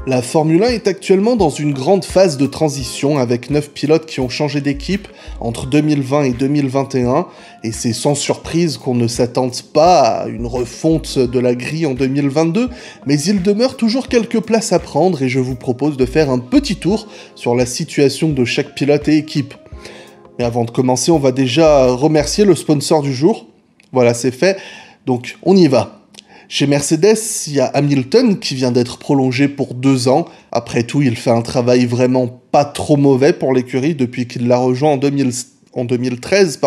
La Formule 1 est actuellement dans une grande phase de transition avec 9 pilotes qui ont changé d'équipe entre 2020 et 2021 et c'est sans surprise qu'on ne s'attende pas à une refonte de la grille en 2022, mais il demeure toujours quelques places à prendre et je vous propose de faire un petit tour sur la situation de chaque pilote et équipe. Mais avant de commencer, on va déjà remercier le sponsor du jour. Voilà, c'est fait, donc on y va. Chez Mercedes, il y a Hamilton qui vient d'être prolongé pour 2 ans. Après tout, il fait un travail vraiment pas trop mauvais pour l'écurie depuis qu'il l'a rejoint en 2013.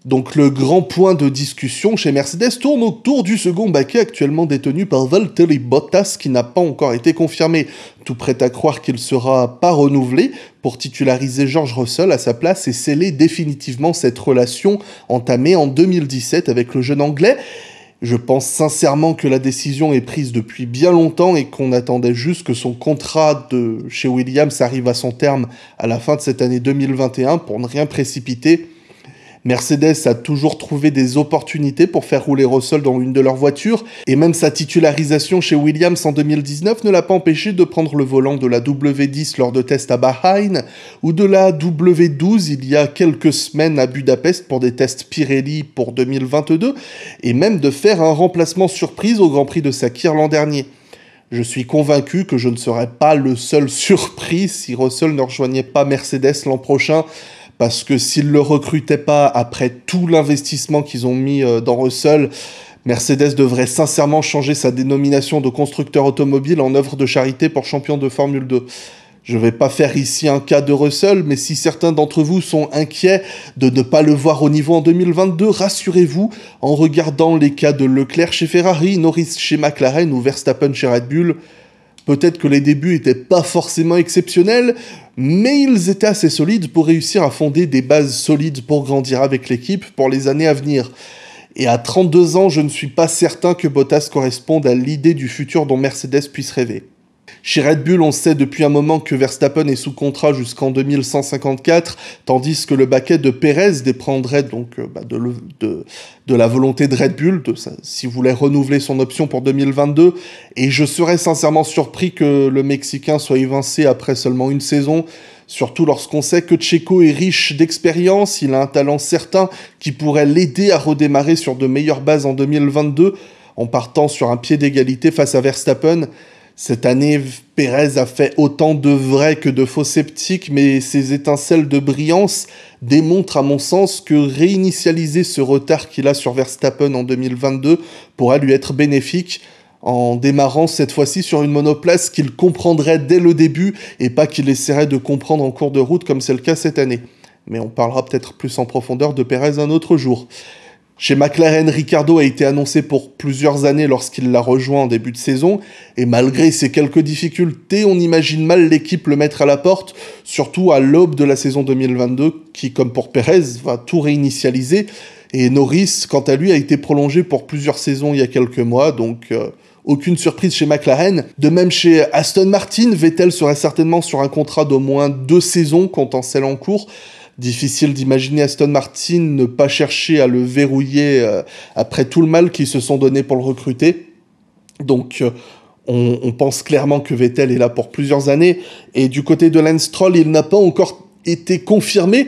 Donc le grand point de discussion chez Mercedes tourne autour du second baquet actuellement détenu par Valtteri Bottas qui n'a pas encore été confirmé. Tout prêt à croire qu'il sera pas renouvelé pour titulariser George Russell à sa place et sceller définitivement cette relation entamée en 2017 avec le jeune anglais. Je pense sincèrement que la décision est prise depuis bien longtemps et qu'on attendait juste que son contrat de chez Williams arrive à son terme à la fin de cette année 2021 pour ne rien précipiter. Mercedes a toujours trouvé des opportunités pour faire rouler Russell dans une de leurs voitures, et même sa titularisation chez Williams en 2019 ne l'a pas empêché de prendre le volant de la W10 lors de tests à Bahreïn, ou de la W12 il y a quelques semaines à Budapest pour des tests Pirelli pour 2022, et même de faire un remplacement surprise au Grand Prix de Sakir l'an dernier. Je suis convaincu que je ne serais pas le seul surpris si Russell ne rejoignait pas Mercedes l'an prochain, parce que s'ils ne le recrutaient pas après tout l'investissement qu'ils ont mis dans Russell, Mercedes devrait sincèrement changer sa dénomination de constructeur automobile en œuvre de charité pour champion de Formule 2. Je ne vais pas faire ici un cas de Russell, mais si certains d'entre vous sont inquiets de ne pas le voir au niveau en 2022, rassurez-vous en regardant les cas de Leclerc chez Ferrari, Norris chez McLaren ou Verstappen chez Red Bull. Peut-être que les débuts étaient pas forcément exceptionnels, mais ils étaient assez solides pour réussir à fonder des bases solides pour grandir avec l'équipe pour les années à venir. Et à 32 ans, je ne suis pas certain que Bottas corresponde à l'idée du futur dont Mercedes puisse rêver. Chez Red Bull, on sait depuis un moment que Verstappen est sous contrat jusqu'en 2154, tandis que le baquet de Pérez dépendrait donc de la volonté de Red Bull, s'il voulait renouveler son option pour 2022, et je serais sincèrement surpris que le Mexicain soit évincé après seulement une saison, surtout lorsqu'on sait que Checo est riche d'expérience, il a un talent certain qui pourrait l'aider à redémarrer sur de meilleures bases en 2022, en partant sur un pied d'égalité face à Verstappen. Cette année, Pérez a fait autant de vrais que de faux sceptiques, mais ses étincelles de brillance démontrent à mon sens que réinitialiser ce retard qu'il a sur Verstappen en 2022 pourra lui être bénéfique, en démarrant cette fois-ci sur une monoplace qu'il comprendrait dès le début et pas qu'il essaierait de comprendre en cours de route comme c'est le cas cette année. Mais on parlera peut-être plus en profondeur de Pérez un autre jour. Chez McLaren, Ricciardo a été annoncé pour plusieurs années lorsqu'il l'a rejoint en début de saison, et malgré ces quelques difficultés, on imagine mal l'équipe le mettre à la porte, surtout à l'aube de la saison 2022, qui, comme pour Pérez, va tout réinitialiser, et Norris, quant à lui, a été prolongé pour plusieurs saisons il y a quelques mois, donc aucune surprise chez McLaren. De même chez Aston Martin, Vettel serait certainement sur un contrat d'au moins 2 saisons, comptant celle en cours. Difficile d'imaginer Aston Martin ne pas chercher à le verrouiller après tout le mal qu'ils se sont donné pour le recruter. Donc on pense clairement que Vettel est là pour plusieurs années. Et du côté de Lance Stroll, il n'a pas encore été confirmé,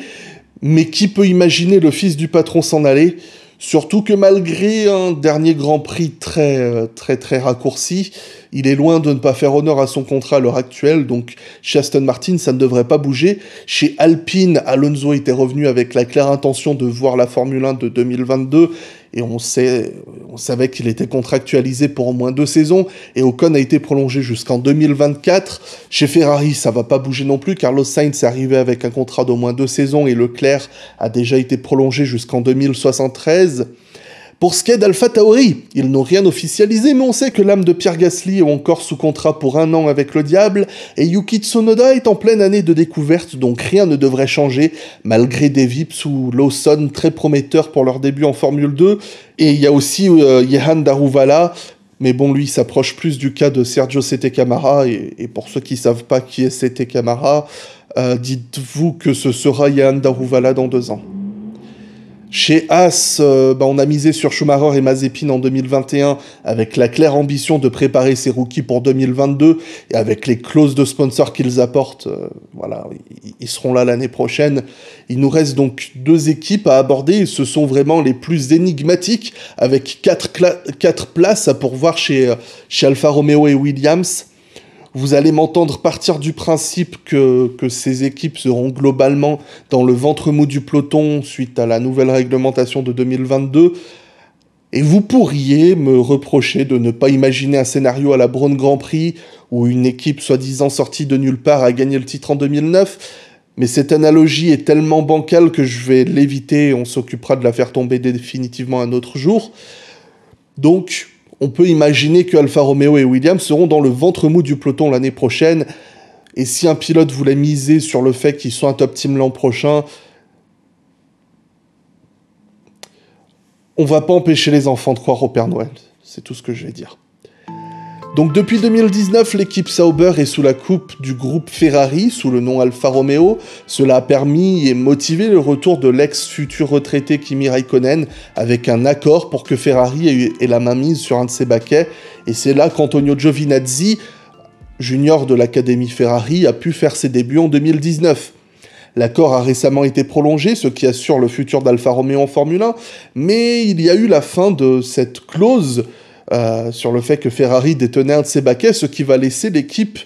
mais qui peut imaginer le fils du patron s'en aller ? Surtout que malgré un dernier Grand Prix très raccourci, il est loin de ne pas faire honneur à son contrat à l'heure actuelle, donc chez Aston Martin, ça ne devrait pas bouger. Chez Alpine, Alonso était revenu avec la claire intention de voir la Formule 1 de 2022, et on savait qu'il était contractualisé pour au moins 2 saisons, et Ocon a été prolongé jusqu'en 2024. Chez Ferrari, ça va pas bouger non plus, Carlos Sainz est arrivé avec un contrat d'au moins 2 saisons, et Leclerc a déjà été prolongé jusqu'en 2073. Pour ce qui est d'AlphaTauri, ils n'ont rien officialisé, mais on sait que l'âme de Pierre Gasly est encore sous contrat pour 1 an avec le diable, et Yuki Tsunoda est en pleine année de découverte, donc rien ne devrait changer, malgré des Vips ou Lawson très prometteurs pour leur début en Formule 2, et il y a aussi Jehan Daruvala, mais bon, lui, il s'approche plus du cas de Sergio Sette Camara, et pour ceux qui ne savent pas qui est Sette Camara, dites-vous que ce sera Jehan Daruvala dans 2 ans. Chez Haas, on a misé sur Schumacher et Mazepin en 2021 avec la claire ambition de préparer ces rookies pour 2022 et avec les clauses de sponsors qu'ils apportent, ils seront là l'année prochaine. Il nous reste donc 2 équipes à aborder et ce sont vraiment les plus énigmatiques avec 4 places à pourvoir chez Alfa Romeo et Williams. Vous allez m'entendre partir du principe que ces équipes seront globalement dans le ventre mou du peloton suite à la nouvelle réglementation de 2022. Et vous pourriez me reprocher de ne pas imaginer un scénario à la Brawn Grand Prix où une équipe soi-disant sortie de nulle part a gagné le titre en 2009. Mais cette analogie est tellement bancale que je vais l'éviter et on s'occupera de la faire tomber définitivement un autre jour. Donc, on peut imaginer que Alfa Romeo et Williams seront dans le ventre mou du peloton l'année prochaine. Et si un pilote voulait miser sur le fait qu'ils soient un top team l'an prochain, on va pas empêcher les enfants de croire au Père Noël. C'est tout ce que je vais dire. Donc depuis 2019, l'équipe Sauber est sous la coupe du groupe Ferrari, sous le nom Alfa Romeo. Cela a permis et motivé le retour de l'ex-futur retraité Kimi Raikkonen avec un accord pour que Ferrari ait la main mise sur un de ses baquets. Et c'est là qu'Antonio Giovinazzi, junior de l'Académie Ferrari, a pu faire ses débuts en 2019. L'accord a récemment été prolongé, ce qui assure le futur d'Alfa Romeo en Formule 1, mais il y a eu la fin de cette clause sur le fait que Ferrari détenait un de ses baquets, ce qui va laisser l'équipe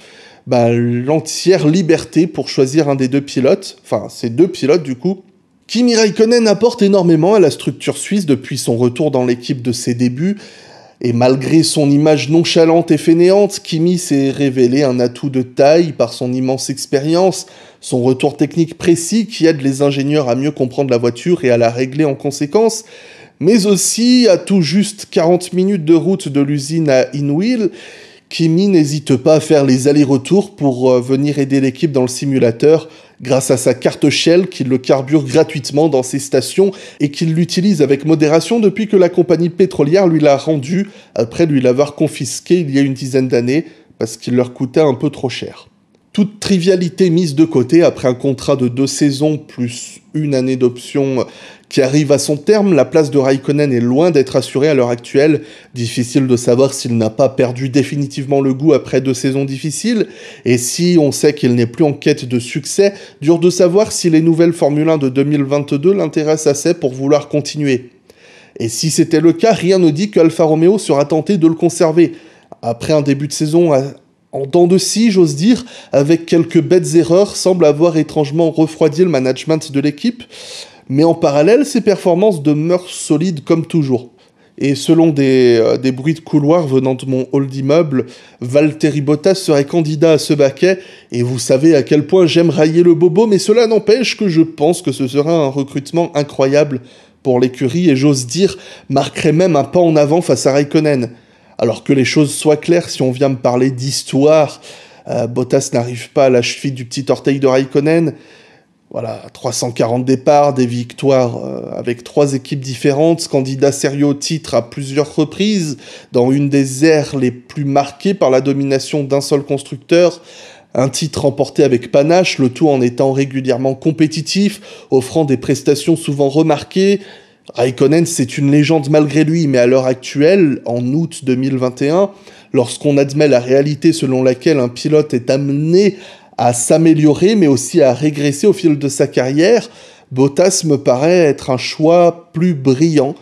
l'entière liberté pour choisir un des 2 pilotes, enfin ces 2 pilotes du coup. Kimi Raikkonen apporte énormément à la structure suisse depuis son retour dans l'équipe de ses débuts, et malgré son image nonchalante et fainéante, Kimi s'est révélé un atout de taille par son immense expérience, son retour technique précis qui aide les ingénieurs à mieux comprendre la voiture et à la régler en conséquence, mais aussi à tout juste 40 minutes de route de l'usine à Hinwil, Kimi n'hésite pas à faire les allers-retours pour venir aider l'équipe dans le simulateur grâce à sa carte Shell qui le carbure gratuitement dans ses stations et qu'il l'utilise avec modération depuis que la compagnie pétrolière lui l'a rendu après lui l'avoir confisqué il y a une dizaine d'années parce qu'il leur coûtait un peu trop cher. Toute trivialité mise de côté, après un contrat de 2 saisons plus une année d'option qui arrive à son terme, la place de Raikkonen est loin d'être assurée à l'heure actuelle. Difficile de savoir s'il n'a pas perdu définitivement le goût après 2 saisons difficiles. Et si on sait qu'il n'est plus en quête de succès, dur de savoir si les nouvelles Formule 1 de 2022 l'intéressent assez pour vouloir continuer. Et si c'était le cas, rien ne dit qu'Alfa Romeo sera tenté de le conserver. Après un début de saison en dents de scie, j'ose dire, avec quelques bêtes erreurs, semble avoir étrangement refroidi le management de l'équipe. Mais en parallèle, ses performances demeurent solides comme toujours. Et selon des bruits de couloir venant de mon hall d'immeuble, Valtteri Bottas serait candidat à ce baquet, et vous savez à quel point j'aime railler le bobo, mais cela n'empêche que je pense que ce sera un recrutement incroyable pour l'écurie, et j'ose dire, marquerait même un pas en avant face à Raikkonen. Alors que les choses soient claires, si on vient me parler d'histoire, Bottas n'arrive pas à la cheville du petit orteil de Raikkonen. Voilà, 340 départs, des victoires avec 3 équipes différentes, candidat sérieux au titre à plusieurs reprises, dans une des ères les plus marquées par la domination d'un seul constructeur, un titre remporté avec panache, le tout en étant régulièrement compétitif, offrant des prestations souvent remarquées. Raikkonen, c'est une légende malgré lui, mais à l'heure actuelle, en août 2021, lorsqu'on admet la réalité selon laquelle un pilote est amené à s'améliorer, mais aussi à régresser au fil de sa carrière, Bottas me paraît être un choix plus brillant.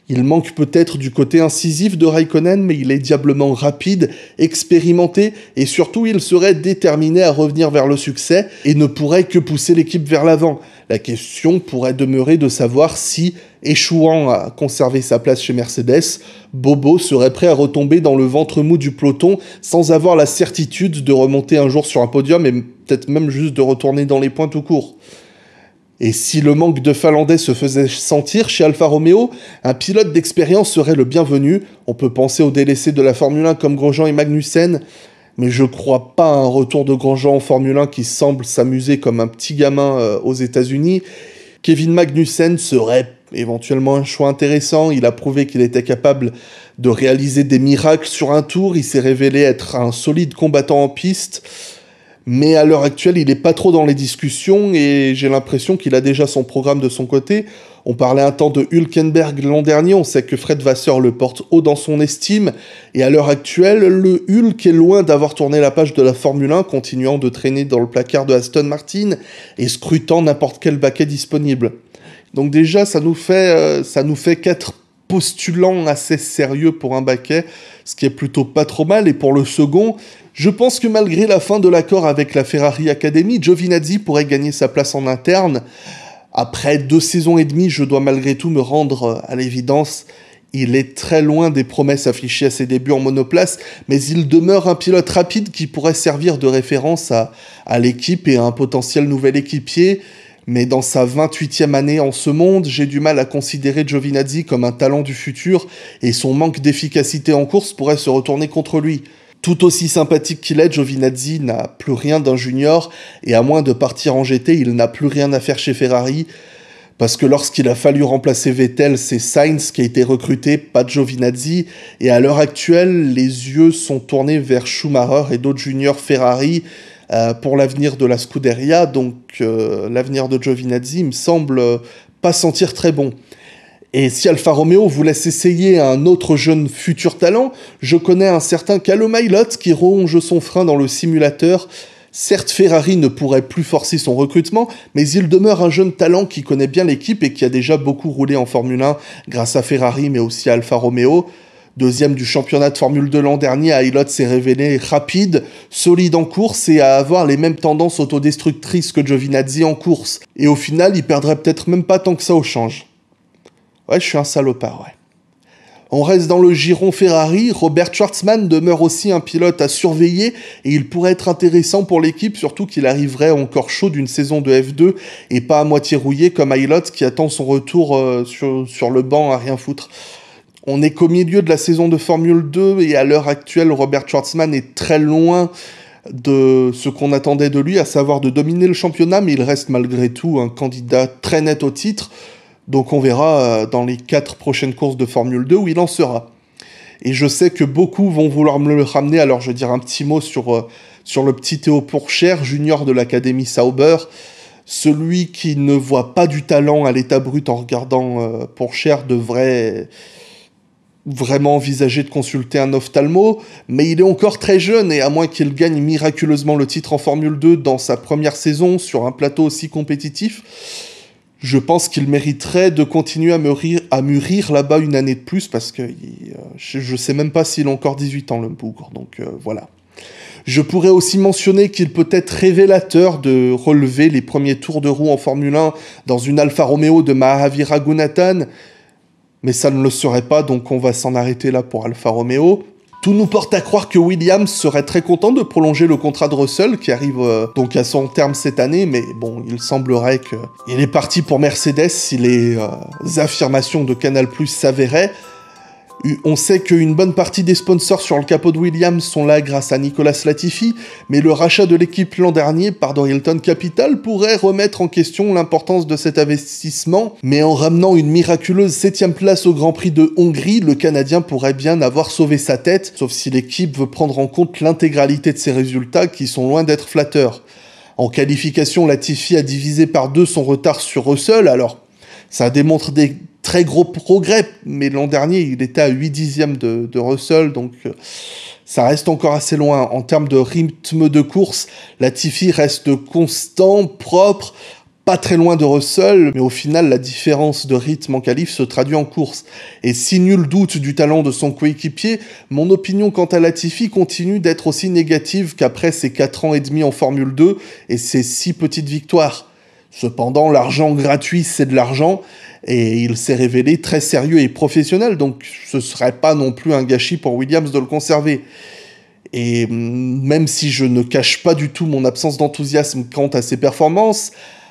Il manque peut-être du côté incisif de Raikkonen, mais il est diablement rapide, expérimenté, et surtout il serait déterminé à revenir vers le succès, et ne pourrait que pousser l'équipe vers l'avant. La question pourrait demeurer de savoir si, échouant à conserver sa place chez Mercedes, Bobo serait prêt à retomber dans le ventre mou du peloton sans avoir la certitude de remonter un jour sur un podium et peut-être même juste de retourner dans les points tout court. Et si le manque de Finlandais se faisait sentir chez Alfa Romeo, un pilote d'expérience serait le bienvenu. On peut penser aux délaissés de la Formule 1 comme Grosjean et Magnussen, mais je crois pas à un retour de Grosjean en Formule 1 qui semble s'amuser comme un petit gamin aux États-Unis. Kevin Magnussen serait éventuellement un choix intéressant. Il a prouvé qu'il était capable de réaliser des miracles sur un tour. Il s'est révélé être un solide combattant en piste. Mais à l'heure actuelle, il n'est pas trop dans les discussions et j'ai l'impression qu'il a déjà son programme de son côté. On parlait un temps de Hülkenberg l'an dernier, on sait que Fred Vasseur le porte haut dans son estime. Et à l'heure actuelle, le Hulk est loin d'avoir tourné la page de la Formule 1, continuant de traîner dans le placard de Aston Martin et scrutant n'importe quel baquet disponible. Donc déjà, ça nous fait 4 postulants assez sérieux pour un baquet, ce qui est plutôt pas trop mal. Et pour le second, je pense que malgré la fin de l'accord avec la Ferrari Academy, Giovinazzi pourrait gagner sa place en interne. Après 2 saisons et demie, je dois malgré tout me rendre à l'évidence, il est très loin des promesses affichées à ses débuts en monoplace, mais il demeure un pilote rapide qui pourrait servir de référence à l'équipe et à un potentiel nouvel équipier. Mais dans sa 28e année en ce monde, j'ai du mal à considérer Giovinazzi comme un talent du futur et son manque d'efficacité en course pourrait se retourner contre lui. Tout aussi sympathique qu'il est, Giovinazzi n'a plus rien d'un junior et à moins de partir en GT, il n'a plus rien à faire chez Ferrari parce que lorsqu'il a fallu remplacer Vettel, c'est Sainz qui a été recruté, pas Giovinazzi, et à l'heure actuelle, les yeux sont tournés vers Schumacher et d'autres juniors Ferrari pour l'avenir de la Scuderia, donc l'avenir de Giovinazzi me semble pas sentir très bon. Et si Alfa Romeo vous laisse essayer un autre jeune futur talent, je connais un certain Callum Ilott qui ronge son frein dans le simulateur. Certes, Ferrari ne pourrait plus forcer son recrutement, mais il demeure un jeune talent qui connaît bien l'équipe et qui a déjà beaucoup roulé en Formule 1 grâce à Ferrari, mais aussi à Alfa Romeo. Deuxième du championnat de Formule 2 l'an dernier, Ilott s'est révélé rapide, solide en course et à avoir les mêmes tendances autodestructrices que Giovinazzi en course. Et au final, il perdrait peut-être même pas tant que ça au change. Ouais, je suis un salopard, ouais. On reste dans le giron Ferrari, Robert Schwartzman demeure aussi un pilote à surveiller et il pourrait être intéressant pour l'équipe, surtout qu'il arriverait encore chaud d'une saison de F2 et pas à moitié rouillé comme Ilott qui attend son retour sur le banc à rien foutre. On n'est qu'au milieu de la saison de Formule 2 et à l'heure actuelle, Robert Schwartzman est très loin de ce qu'on attendait de lui, à savoir de dominer le championnat, mais il reste malgré tout un candidat très net au titre. Donc on verra dans les 4 prochaines courses de Formule 2 où il en sera. Et je sais que beaucoup vont vouloir me le ramener, alors je vais dire un petit mot sur le petit Théo Pourchaire, junior de l'Académie Sauber, celui qui ne voit pas du talent à l'état brut en regardant Pourchaire devrait vraiment envisager de consulter un ophtalmo, mais il est encore très jeune et à moins qu'il gagne miraculeusement le titre en Formule 2 dans sa première saison sur un plateau aussi compétitif, je pense qu'il mériterait de continuer à mûrir là-bas une année de plus, parce que je sais même pas s'il a encore 18 ans, le bougre, donc voilà. Je pourrais aussi mentionner qu'il peut être révélateur de relever les premiers tours de roue en Formule 1 dans une Alfa Romeo de Mahavir Raghunathan, mais ça ne le serait pas, donc on va s'en arrêter là pour Alfa Romeo. Tout nous porte à croire que Williams serait très content de prolonger le contrat de Russell, qui arrive donc à son terme cette année, mais bon, il semblerait qu'il est parti pour Mercedes si les affirmations de Canal+ s'avéraient. On sait qu'une bonne partie des sponsors sur le capot de Williams sont là grâce à Nicolas Latifi, mais le rachat de l'équipe l'an dernier par Dorilton Capital pourrait remettre en question l'importance de cet investissement, mais en ramenant une miraculeuse 7ème place au Grand Prix de Hongrie, le Canadien pourrait bien avoir sauvé sa tête, sauf si l'équipe veut prendre en compte l'intégralité de ses résultats qui sont loin d'être flatteurs. En qualification, Latifi a divisé par 2 son retard sur Russell, alors ça démontre des très gros progrès, mais l'an dernier, il était à 8 dixièmes de Russell, donc ça reste encore assez loin. En termes de rythme de course, Latifi reste constant, propre, pas très loin de Russell, mais au final, la différence de rythme en qualif se traduit en course. Et si nul doute du talent de son coéquipier, mon opinion quant à Latifi continue d'être aussi négative qu'après ses 4 ans et demi en Formule 2 et ses 6 petites victoires. Cependant, l'argent gratuit, c'est de l'argent, et il s'est révélé très sérieux et professionnel, donc ce serait pas non plus un gâchis pour Williams de le conserver. Et même si je ne cache pas du tout mon absence d'enthousiasme quant à ses performances,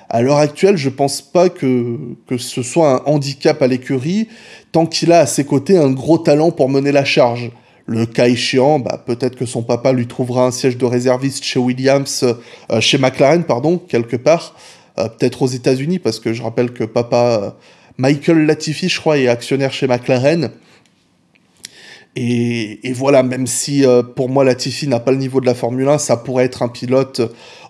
à l'heure actuelle, je pense pas que ce soit un handicap à l'écurie, tant qu'il a à ses côtés un gros talent pour mener la charge. Le cas échéant, peut-être que son papa lui trouvera un siège de réserviste chez chez McLaren, quelque part, peut-être aux États-Unis, parce que je rappelle que papa Michael Latifi, je crois, est actionnaire chez McLaren. Et voilà, même si pour moi Latifi n'a pas le niveau de la Formule 1, ça pourrait être un pilote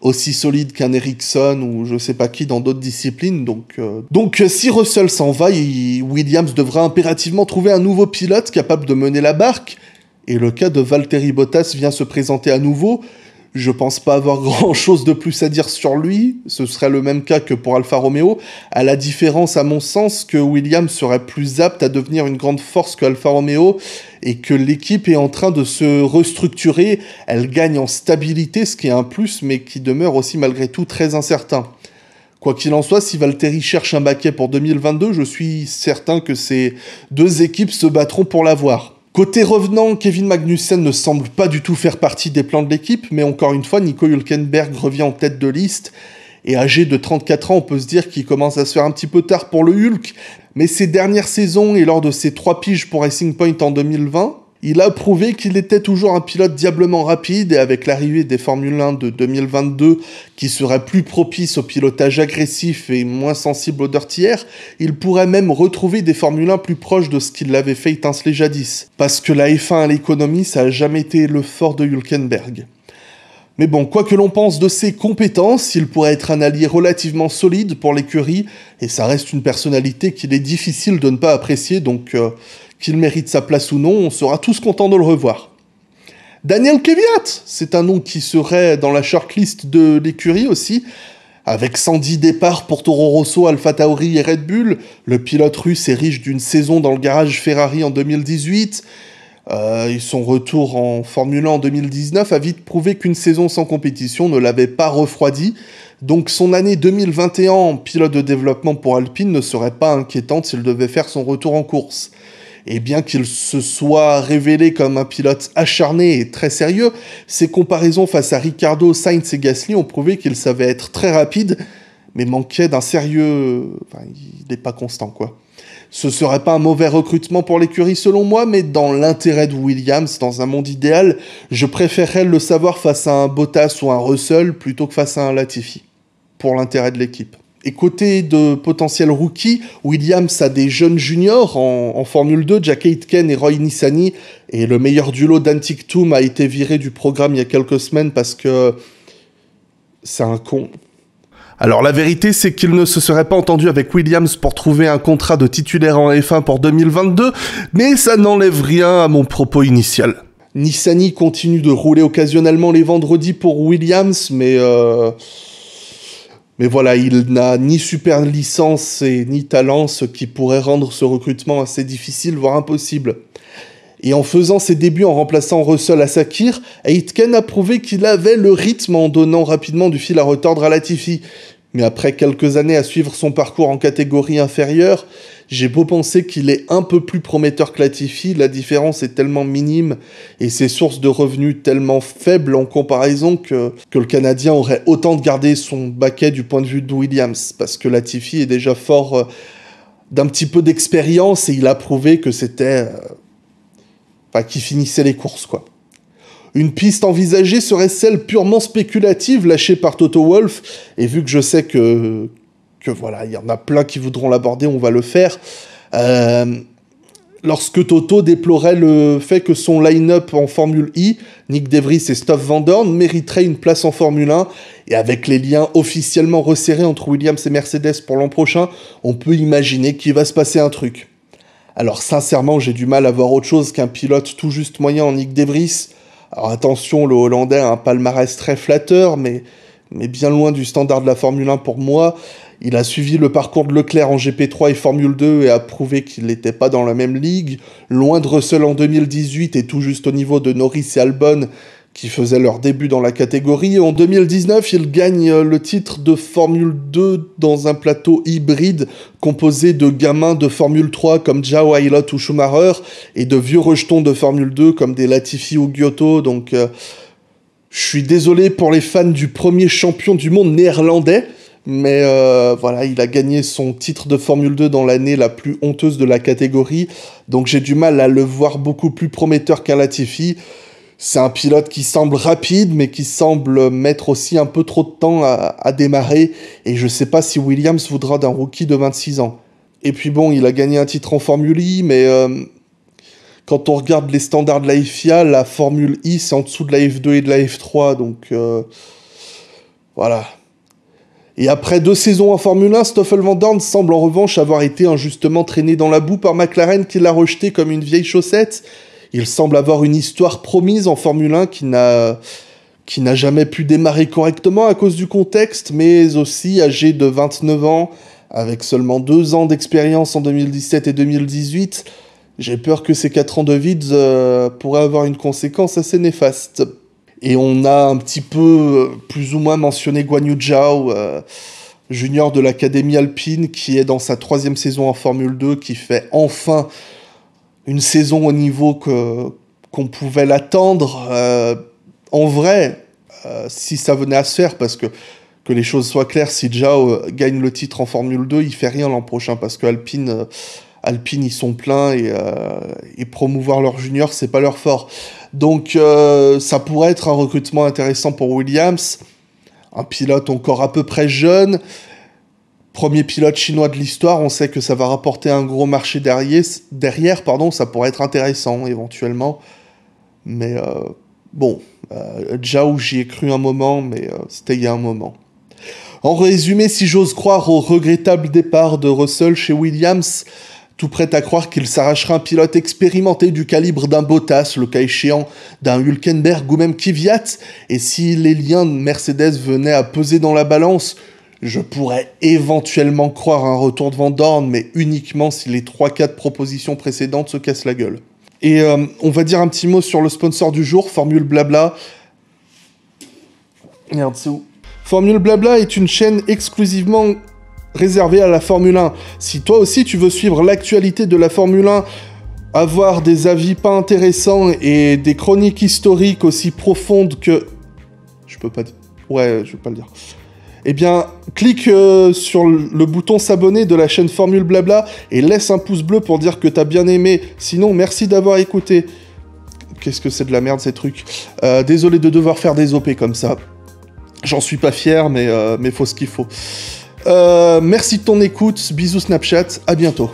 aussi solide qu'un Ericsson ou je sais pas qui dans d'autres disciplines. Donc si Russell s'en va, Williams devra impérativement trouver un nouveau pilote capable de mener la barque. Et le cas de Valtteri Bottas vient se présenter à nouveau. Je pense pas avoir grand-chose de plus à dire sur lui. Ce serait le même cas que pour Alfa Romeo, à la différence, à mon sens, que Williams serait plus apte à devenir une grande force que Alfa Romeo et que l'équipe est en train de se restructurer. Elle gagne en stabilité, ce qui est un plus, mais qui demeure aussi malgré tout très incertain. Quoi qu'il en soit, si Valtteri cherche un baquet pour 2022, je suis certain que ces deux équipes se battront pour l'avoir. Côté revenant, Kevin Magnussen ne semble pas du tout faire partie des plans de l'équipe, mais encore une fois, Nico Hülkenberg revient en tête de liste, et âgé de 34 ans, on peut se dire qu'il commence à se faire un petit peu tard pour le Hulk, mais ces dernières saisons et lors de ses 3 piges pour Racing Point en 2020, il a prouvé qu'il était toujours un pilote diablement rapide, et avec l'arrivée des Formule 1 de 2022, qui serait plus propice au pilotage agressif et moins sensible aux dirty air, il pourrait même retrouver des Formule 1 plus proches de ce qu'il avait fait étinceler jadis. Parce que la F1 à l'économie, ça a jamais été le fort de Hülkenberg. Mais bon, quoi que l'on pense de ses compétences, il pourrait être un allié relativement solide pour l'écurie, et ça reste une personnalité qu'il est difficile de ne pas apprécier, donc qu'il mérite sa place ou non, on sera tous contents de le revoir. Daniel Kvyat, c'est un nom qui serait dans la shortlist de l'écurie aussi, avec 110 départs pour Toro Rosso, Alpha Tauri et Red Bull. Le pilote russe est riche d'une saison dans le garage Ferrari en 2018, et son retour en Formule 1 en 2019 a vite prouvé qu'une saison sans compétition ne l'avait pas refroidi, donc son année 2021 en pilote de développement pour Alpine ne serait pas inquiétante s'il devait faire son retour en course. Et bien qu'il se soit révélé comme un pilote acharné et très sérieux, ses comparaisons face à Ricciardo, Sainz et Gasly ont prouvé qu'il savait être très rapide, mais manquait d'un sérieux... Enfin, il n'est pas constant, quoi. Ce serait pas un mauvais recrutement pour l'écurie selon moi, mais dans l'intérêt de Williams, dans un monde idéal, je préférerais le savoir face à un Bottas ou un Russell plutôt que face à un Latifi, pour l'intérêt de l'équipe. Et côté de potentiels rookies, Williams a des jeunes juniors en Formule 2, Jack Aitken et Roy Nissany, et le meilleur du lot, Dan Ticktum, a été viré du programme il y a quelques semaines parce que c'est un con. Alors la vérité, c'est qu'il ne se serait pas entendu avec Williams pour trouver un contrat de titulaire en F1 pour 2022, mais ça n'enlève rien à mon propos initial. Nissany continue de rouler occasionnellement les vendredis pour Williams, mais voilà, il n'a ni super licence et ni talent, ce qui pourrait rendre ce recrutement assez difficile, voire impossible. Et en faisant ses débuts en remplaçant Russell à Sakir, Aitken a prouvé qu'il avait le rythme en donnant rapidement du fil à retordre à Latifi. Mais après quelques années à suivre son parcours en catégorie inférieure, j'ai beau penser qu'il est un peu plus prometteur que Latifi, la différence est tellement minime et ses sources de revenus tellement faibles en comparaison que le Canadien aurait autant de garder son baquet du point de vue de Williams, parce que Latifi est déjà fort d'un petit peu d'expérience et il a prouvé que c'était... qu'il finissait les courses, quoi. Une piste envisagée serait celle purement spéculative lâchée par Toto Wolff, et vu que je sais que voilà, il y en a plein qui voudront l'aborder, on va le faire. Lorsque Toto déplorait le fait que son line-up en Formule I, Nick DeVries et Stoff Van Dorn, mériterait une place en Formule 1, et avec les liens officiellement resserrés entre Williams et Mercedes pour l'an prochain, on peut imaginer qu'il va se passer un truc. Alors sincèrement, j'ai du mal à voir autre chose qu'un pilote tout juste moyen en Nick DeVries. Alors attention, le Hollandais a un palmarès très flatteur, mais bien loin du standard de la Formule 1 pour moi. Il a suivi le parcours de Leclerc en GP3 et Formule 2 et a prouvé qu'il n'était pas dans la même ligue. Loin de Russell en 2018 et tout juste au niveau de Norris et Albon, qui faisaient leur début dans la catégorie. En 2019, il gagne le titre de Formule 2 dans un plateau hybride composé de gamins de Formule 3 comme Zhao Ailot ou Schumacher et de vieux rejetons de Formule 2 comme des Latifi ou Giotto. Donc je suis désolé pour les fans du premier champion du monde néerlandais, mais voilà, il a gagné son titre de Formule 2 dans l'année la plus honteuse de la catégorie, donc j'ai du mal à le voir beaucoup plus prometteur qu'un Latifi. C'est un pilote qui semble rapide, mais qui semble mettre aussi un peu trop de temps à démarrer. Et je sais pas si Williams voudra d'un rookie de 26 ans. Et puis bon, il a gagné un titre en Formule I, mais quand on regarde les standards de la FIA, la Formule I, c'est en dessous de la F2 et de la F3, donc voilà. Et après 2 saisons en Formule 1, Stoffel Vandoorne semble en revanche avoir été injustement traîné dans la boue par McLaren qui l'a rejeté comme une vieille chaussette. Il semble avoir une histoire promise en Formule 1 qui n'a jamais pu démarrer correctement à cause du contexte, mais aussi âgé de 29 ans, avec seulement 2 ans d'expérience en 2017 et 2018, j'ai peur que ces 4 ans de vide pourraient avoir une conséquence assez néfaste. Et on a un petit peu, plus ou moins mentionné Guan Yu Zhao, junior de l'Académie Alpine, qui est dans sa 3e saison en Formule 2, qui fait enfin une saison au niveau qu'on pouvait l'attendre. En vrai, si ça venait à se faire, parce que les choses soient claires, si Zhao gagne le titre en Formule 2, il fait rien l'an prochain, parce que Alpine, ils sont pleins, et promouvoir leurs juniors, c'est pas leur fort. Donc ça pourrait être un recrutement intéressant pour Williams, un pilote encore à peu près jeune, premier pilote chinois de l'histoire, on sait que ça va rapporter un gros marché derrière, ça pourrait être intéressant éventuellement, mais Zhao, j'y ai cru un moment, mais c'était il y a un moment. En résumé, si j'ose croire au regrettable départ de Russell chez Williams, tout prêt à croire qu'il s'arrachera un pilote expérimenté du calibre d'un Bottas, le cas échéant d'un Hülkenberg ou même Kvyat, et si les liens de Mercedes venaient à peser dans la balance, je pourrais éventuellement croire à un retour de Vandoorne, mais uniquement si les 3-4 propositions précédentes se cassent la gueule. Et on va dire un petit mot sur le sponsor du jour, Formule Blabla. Merde, c'est où ? Formule Blabla est une chaîne exclusivement réservée à la Formule 1. Si toi aussi tu veux suivre l'actualité de la Formule 1, avoir des avis pas intéressants et des chroniques historiques aussi profondes que... Je peux pas dire... Ouais, je vais pas le dire. Eh bien, clique sur le bouton s'abonner de la chaîne Formule Blabla et laisse un pouce bleu pour dire que t'as bien aimé. Sinon, merci d'avoir écouté. Qu'est-ce que c'est de la merde ces trucs. Désolé de devoir faire des OP comme ça. J'en suis pas fier, mais faut ce qu'il faut. Merci de ton écoute, bisous Snapchat, à bientôt.